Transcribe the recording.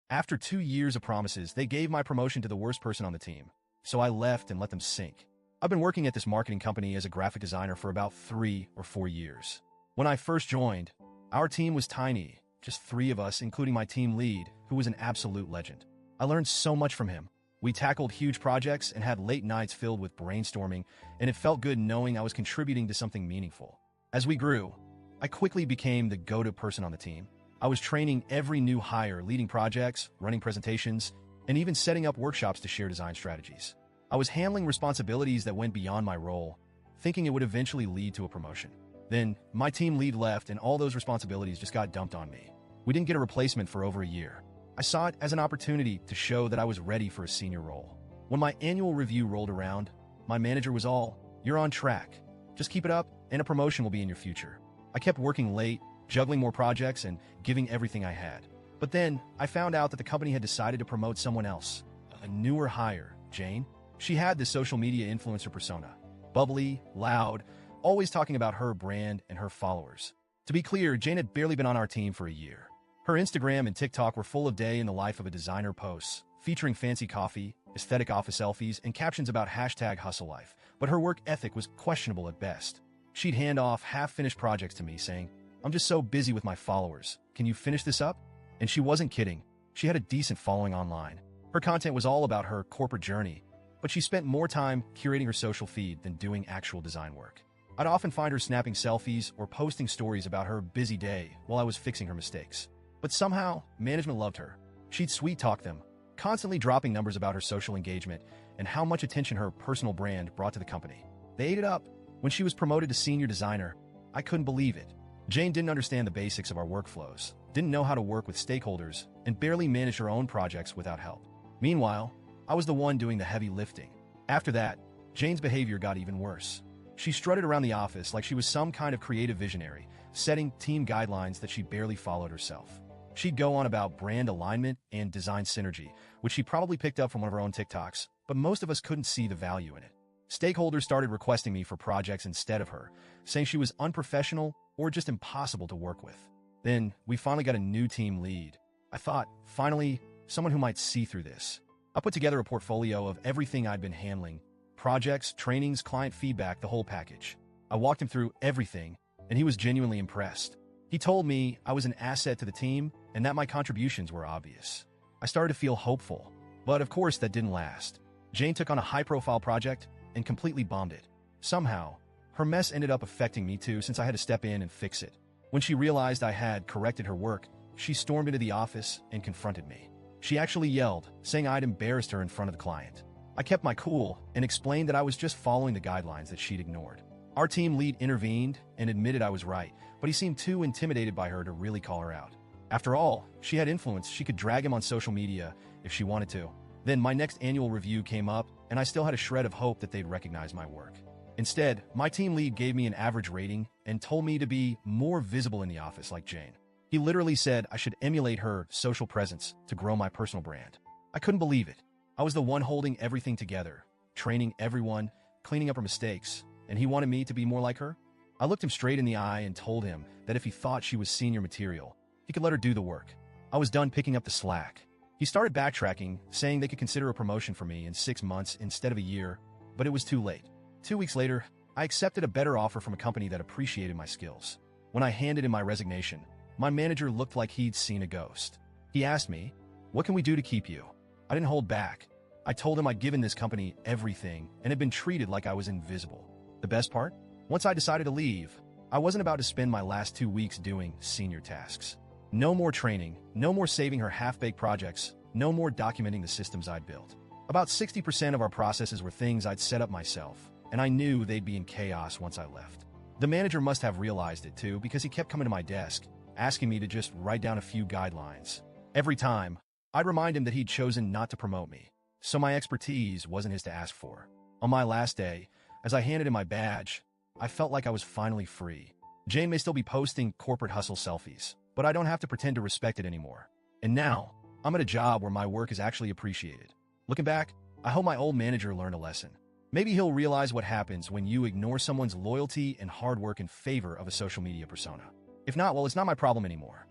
After 2 years of promises, they gave my promotion to the worst person on the team. So I left and let them sink. I've been working at this marketing company as a graphic designer for about 3 or 4 years. When I first joined, our team was tiny, just 3 of us, including my team lead, who was an absolute legend. I learned so much from him. We tackled huge projects and had late nights filled with brainstorming, and it felt good knowing I was contributing to something meaningful. As we grew, I quickly became the go-to person on the team. I was training every new hire, leading projects, running presentations, and even setting up workshops to share design strategies. I was handling responsibilities that went beyond my role, thinking it would eventually lead to a promotion. Then, my team lead left and all those responsibilities just got dumped on me. We didn't get a replacement for over a year. I saw it as an opportunity to show that I was ready for a senior role. When my annual review rolled around, my manager was all, "You're on track. Just keep it up, and a promotion will be in your future." I kept working late, juggling more projects, and giving everything I had. But then, I found out that the company had decided to promote someone else, a newer hire, Jane. She had this social media influencer persona. Bubbly, loud, always talking about her brand and her followers. To be clear, Jane had barely been on our team for a year. Her Instagram and TikTok were full of day in the life of a designer posts, featuring fancy coffee, aesthetic office selfies, and captions about #hustleLife, but her work ethic was questionable at best. She'd hand off half-finished projects to me saying, "I'm just so busy with my followers. Can you finish this up?" And she wasn't kidding. She had a decent following online. Her content was all about her corporate journey, but she spent more time curating her social feed than doing actual design work. I'd often find her snapping selfies or posting stories about her busy day while I was fixing her mistakes. But somehow, management loved her. She'd sweet-talk them, constantly dropping numbers about her social engagement and how much attention her personal brand brought to the company. They ate it up. When she was promoted to senior designer, I couldn't believe it. Jane didn't understand the basics of our workflows, didn't know how to work with stakeholders, and barely managed her own projects without help. Meanwhile, I was the one doing the heavy lifting. After that, Jane's behavior got even worse. She strutted around the office like she was some kind of creative visionary, setting team guidelines that she barely followed herself. She'd go on about brand alignment and design synergy, which she probably picked up from one of her own TikToks, but most of us couldn't see the value in it. Stakeholders started requesting me for projects instead of her, saying she was unprofessional or just impossible to work with. Then, we finally got a new team lead. I thought, finally, someone who might see through this. I put together a portfolio of everything I'd been handling: projects, trainings, client feedback, the whole package. I walked him through everything, and he was genuinely impressed. He told me I was an asset to the team and that my contributions were obvious. I started to feel hopeful, but of course that didn't last. Jane took on a high-profile project and completely bombed it. Somehow, her mess ended up affecting me too, since I had to step in and fix it. When she realized I had corrected her work, she stormed into the office and confronted me. She actually yelled, saying I'd embarrassed her in front of the client. I kept my cool and explained that I was just following the guidelines that she'd ignored. Our team lead intervened and admitted I was right, but he seemed too intimidated by her to really call her out. After all, she had influence. She could drag him on social media if she wanted to. Then my next annual review came up, and I still had a shred of hope that they'd recognize my work. Instead, my team lead gave me an average rating and told me to be more visible in the office like Jane. He literally said I should emulate her social presence to grow my personal brand. I couldn't believe it. I was the one holding everything together, training everyone, cleaning up her mistakes, and he wanted me to be more like her? I looked him straight in the eye and told him that if he thought she was senior material, he could let her do the work. I was done picking up the slack. He started backtracking, saying they could consider a promotion for me in 6 months instead of a year, but it was too late. 2 weeks later, I accepted a better offer from a company that appreciated my skills. When I handed in my resignation, my manager looked like he'd seen a ghost. He asked me, "What can we do to keep you?" I didn't hold back. I told him I'd given this company everything and had been treated like I was invisible. The best part? Once I decided to leave, I wasn't about to spend my last 2 weeks doing senior tasks. No more training, no more saving her half-baked projects, no more documenting the systems I'd built. About 60% of our processes were things I'd set up myself, and I knew they'd be in chaos once I left. The manager must have realized it too, because he kept coming to my desk, asking me to just write down a few guidelines. Every time, I'd remind him that he'd chosen not to promote me, so my expertise wasn't his to ask for. On my last day, as I handed him my badge, I felt like I was finally free. Jane may still be posting corporate hustle selfies, but I don't have to pretend to respect it anymore. And now, I'm at a job where my work is actually appreciated. Looking back, I hope my old manager learned a lesson. Maybe he'll realize what happens when you ignore someone's loyalty and hard work in favor of a social media persona. If not, well, it's not my problem anymore.